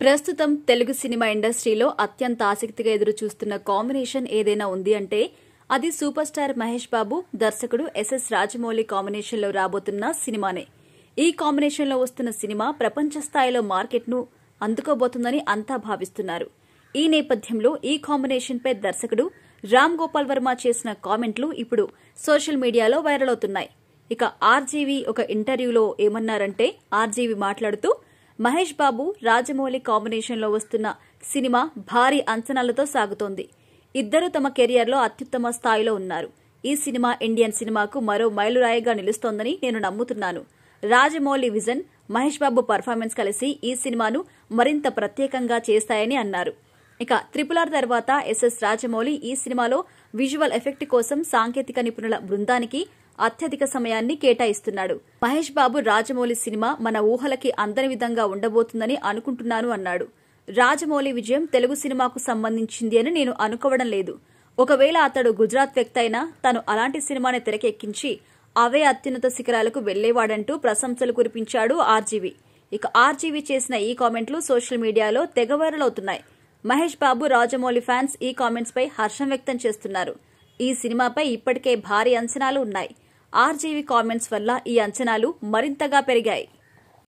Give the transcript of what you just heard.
ప్రస్తుతం తెలుగు సినిమా ఇండస్ట్రీలో అత్యంత ఆసక్తిగా ఎదురు చూస్తున్న కాంబినేషన్ ఏదైనా ఉంది అంటే అది సూపర్ స్టార్ మహేష్ బాబు దర్శకుడు ఎస్ఎస్ రాజమౌళి కాంబినేషన్లో రాబోతున్న సినిమానే. ఈ కాంబినేషన్లో వస్తున్న సినిమా ప్రపంచ స్థాయిలో మార్కెట్ను అందుకోబోతుందని అంతా భావిస్తున్నారు. ఈ నేపథ్యంలో ఈ కాంబినేషన్పై దర్శకుడు రామ్ గోపాల్ వర్మ చేసిన కామెంట్లు ఇప్పుడు సోషల్ మీడియాలో వైరల్ అవుతున్నాయి. ఇక ఆర్జీవీ ఒక ఇంటర్వ్యూలో ఏమన్నారంటే, ఆర్జీవీ మాట్లాడుతూ మహేష్ బాబు రాజమౌళి కాంబినేషన్లో వస్తున్న సినిమా భారీ అంచనాలతో సాగుతోంది. ఇద్దరు తమ కెరియర్లో అత్యుత్తమ స్థాయిలో ఉన్నారు. ఈ సినిమా ఇండియన్ సినిమాకు మరో మైలురాయిగా నిలుస్తోందని నేను నమ్ముతున్నాను. రాజమౌళి విజన్, మహేష్ బాబు పర్ఫార్మెన్స్ కలిసి ఈ సినిమాను మరింత ప్రత్యేకంగా చేస్తాయని అన్నారు. ఇక RRR తర్వాత ఎస్ఎస్ రాజమౌళి ఈ సినిమాలో విజువల్ ఎఫెక్ట్ కోసం సాంకేతిక నిపుణుల బృందానికి అత్యధిక సమయాన్ని కేటాయిస్తున్నాడు. మహేష్ బాబు రాజమౌళి సినిమా మన ఊహలకి అందని విధంగా ఉండబోతుందని అనుకుంటున్నాను అన్నాడు. రాజమౌళి విజయం తెలుగు సినిమాకు సంబంధించింది అని నేను అనుకోవడం లేదు. ఒకవేళ అతడు గుజరాత్ వ్యక్తి అయినా తను అలాంటి సినిమాని తెరకెక్కించి అవే అత్యున్నత శిఖరాలకు వెళ్లేవాడంటూ ప్రశంసలు కురిపించాడు ఆర్జీవీ. ఇక ఆర్జీవీ చేసిన ఈ కామెంట్లు సోషల్ మీడియాలో తెగ వైరల్ అవుతున్నాయి. మహేష్ బాబు రాజమౌళి ఫ్యాన్స్ ఈ కామెంట్స్ పై హర్షం వ్యక్తం చేస్తున్నారు. ఈ సినిమాపై ఇప్పటికే భారీ అంచనాలు ఉన్నాయి. ఆర్జీవీ కామెంట్స్ వల్ల ఈ అంచనాలు మరింతగా పెరిగాయి.